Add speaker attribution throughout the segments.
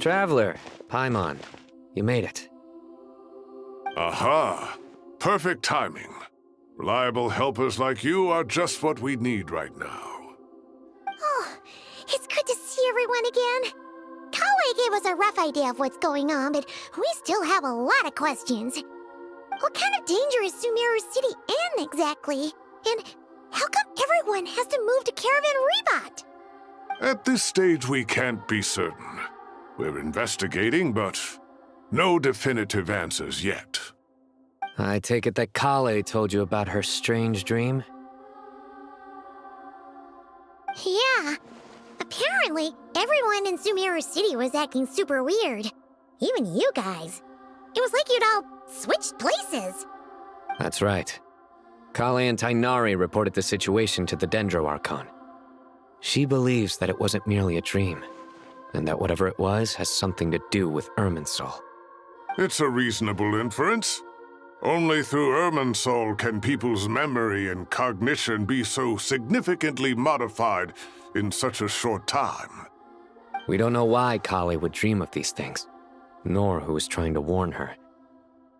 Speaker 1: Traveler, Paimon, you made it.
Speaker 2: Aha! Perfect timing. Reliable helpers like you are just what we need right now.
Speaker 3: Oh, it's good to see everyone again. Kawaii gave us a rough idea of what's going on, but we still have a lot of questions. What kind of danger is Sumeru City in exactly? And how come everyone has to move to Caravan Rebot?
Speaker 2: At this stage, we can't be certain. We're investigating, but no definitive answers yet.
Speaker 1: I take it that Kale told you about her strange dream?
Speaker 3: Yeah. Apparently, everyone in Sumeru City was acting super weird. Even you guys. It was like you'd all switched places.
Speaker 1: That's right. Kale and Tainari reported the situation to the Dendro Archon. She believes that it wasn't merely a dream, and that whatever it was has something to do with Irminsul.
Speaker 2: It's a reasonable inference. Only through Irminsul can people's memory and cognition be so significantly modified in such a short time.
Speaker 1: We don't know why Kale would dream of these things, nor who was trying to warn her.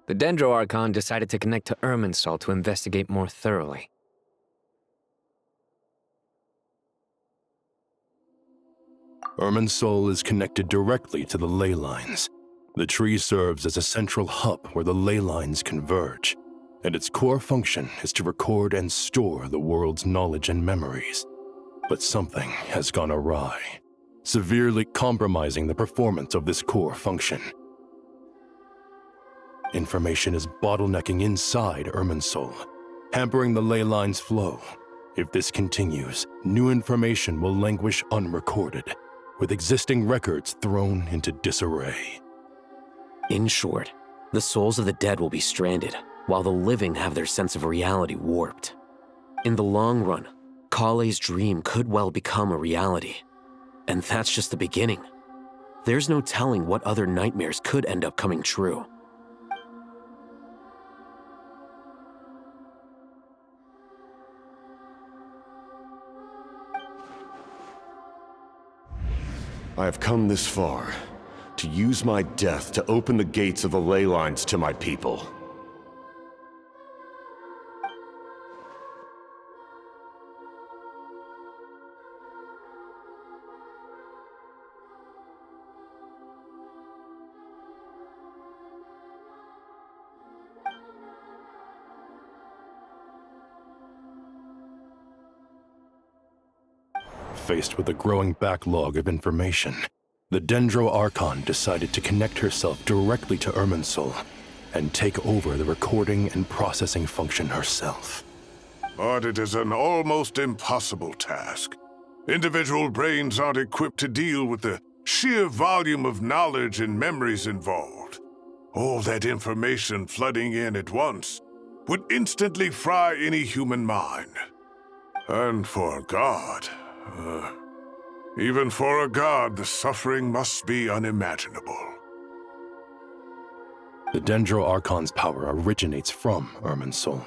Speaker 1: The Dendro Archon decided to connect to Irminsul to investigate more thoroughly.
Speaker 4: Irminsul is connected directly to the ley lines. The tree serves as a central hub where the ley lines converge, and its core function is to record and store the world's knowledge and memories. But something has gone awry, severely compromising the performance of this core function. Information is bottlenecking inside Irminsul, hampering the ley line's flow. If this continues, new information will languish unrecorded, with existing records thrown into disarray.
Speaker 5: In short, the souls of the dead will be stranded, while the living have their sense of reality warped. In the long run, Kale's dream could well become a reality. And that's just the beginning. There's no telling what other nightmares could end up coming true.
Speaker 6: I have come this far, to use my death to open the gates of the ley lines to my people.
Speaker 4: Faced with a growing backlog of information, the Dendro Archon decided to connect herself directly to Irminsul and take over the recording and processing function herself.
Speaker 2: But it is an almost impossible task. Individual brains aren't equipped to deal with the sheer volume of knowledge and memories involved. All that information flooding in at once would instantly fry any human mind. And for a god, even for a god, the suffering must be unimaginable.
Speaker 4: The Dendro Archon's power originates from Irminsul.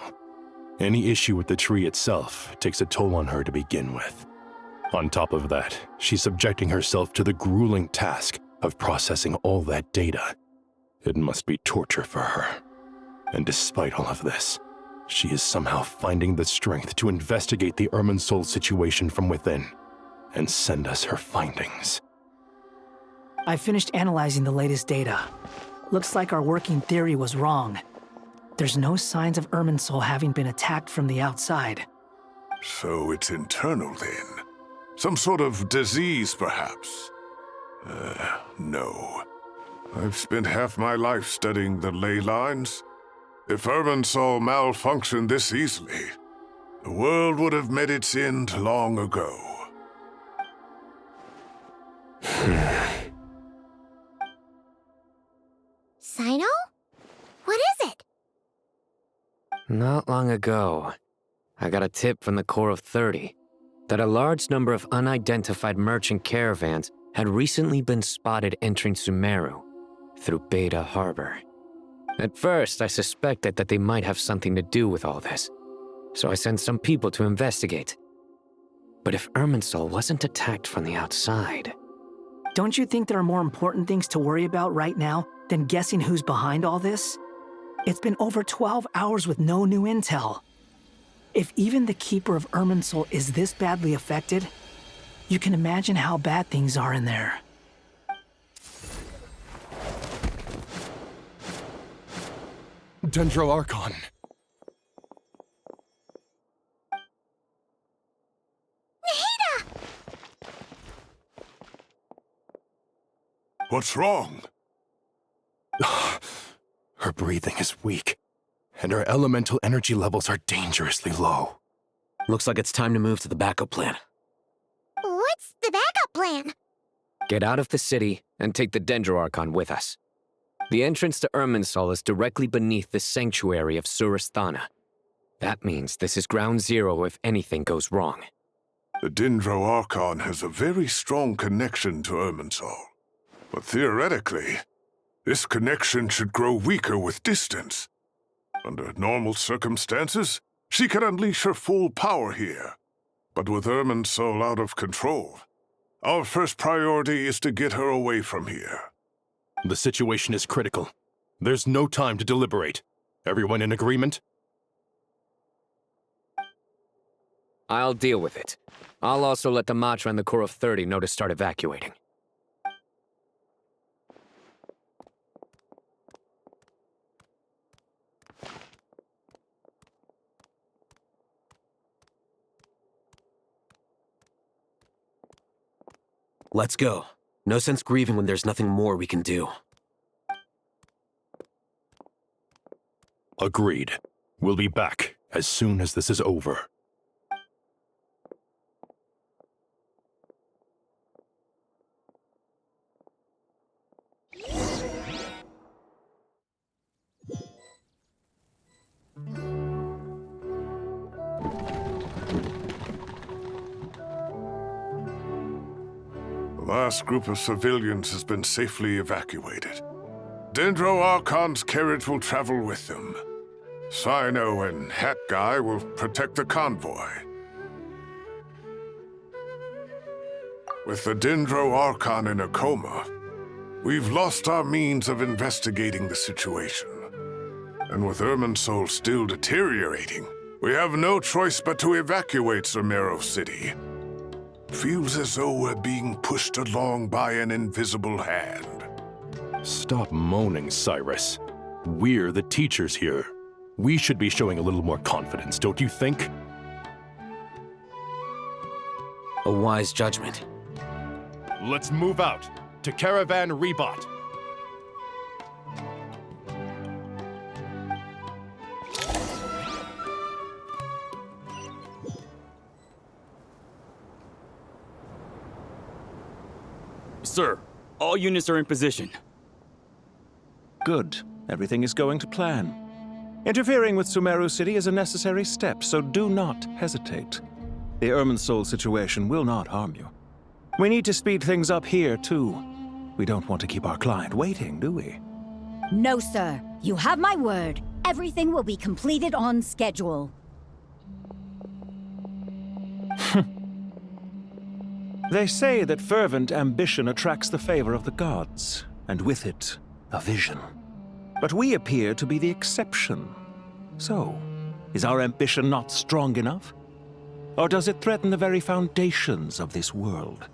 Speaker 4: Any issue with the tree itself takes a toll on her to begin with. On top of that, she's subjecting herself to the grueling task of processing all that data. It must be torture for her. And despite all of this, she is somehow finding the strength to investigate the Irminsul situation from within and send us her findings.
Speaker 7: I finished analyzing the latest data. Looks like our working theory was wrong. There's no signs of Irminsul having been attacked from the outside.
Speaker 2: So it's internal then? Some sort of disease, perhaps? No. I've spent half my life studying the ley lines. If Irminsul malfunctioned this easily, the world would have met its end long ago.
Speaker 3: Sino? What is it?
Speaker 1: Not long ago, I got a tip from the Core of 30 that a large number of unidentified merchant caravans had recently been spotted entering Sumeru through Beta Harbor. At first, I suspected that they might have something to do with all this, so I sent some people to investigate. But if Irminsul wasn't attacked from the outside,
Speaker 7: Don't you think there are more important things to worry about right now than guessing who's behind all this? It's been over 12 hours with no new intel. If even the Keeper of Irminsul is this badly affected, you can imagine how bad things are in there.
Speaker 4: Dendro Archon.
Speaker 3: Nahida!
Speaker 2: What's wrong?
Speaker 4: Her breathing is weak, and her elemental energy levels are dangerously low.
Speaker 5: Looks like it's time to move to the backup plan.
Speaker 3: What's the backup plan?
Speaker 1: Get out of the city and take the Dendro Archon with us. The entrance to Irminsul is directly beneath the sanctuary of Surasthana. That means this is ground zero if anything goes wrong.
Speaker 2: The Dendro Archon has a very strong connection to Irminsul. But theoretically, this connection should grow weaker with distance. Under normal circumstances, she could unleash her full power here. But with Irminsul out of control, our first priority is to get her away from here.
Speaker 4: The situation is critical. There's no time to deliberate. Everyone in agreement?
Speaker 1: I'll deal with it. I'll also let the Matra and the Core of 30 know to start evacuating.
Speaker 5: Let's go. No sense grieving when there's nothing more we can do.
Speaker 4: Agreed. We'll be back as soon as this is over.
Speaker 2: The last group of civilians has been safely evacuated. Dendro Archon's carriage will travel with them. Sino and Hat Guy will protect the convoy. With the Dendro Archon in a coma, we've lost our means of investigating the situation. And with Irminsul still deteriorating, we have no choice but to evacuate Sumeru City. Feels as though we're being pushed along by an invisible hand.
Speaker 4: Stop moaning, Cyrus. We're the teachers here. We should be showing a little more confidence, don't you think?
Speaker 5: A wise judgment.
Speaker 4: Let's move out to Caravan Rebot.
Speaker 8: Sir, all units are in position.
Speaker 9: Good. Everything is going to plan. Interfering with Sumeru City is a necessary step, so do not hesitate. The Irminsul situation will not harm you. We need to speed things up here, too. We don't want to keep our client waiting, do we?
Speaker 10: No, sir. You have my word. Everything will be completed on schedule.
Speaker 9: They say that fervent ambition attracts the favor of the gods, and with it, a vision. But we appear to be the exception. So, is our ambition not strong enough? Or does it threaten the very foundations of this world?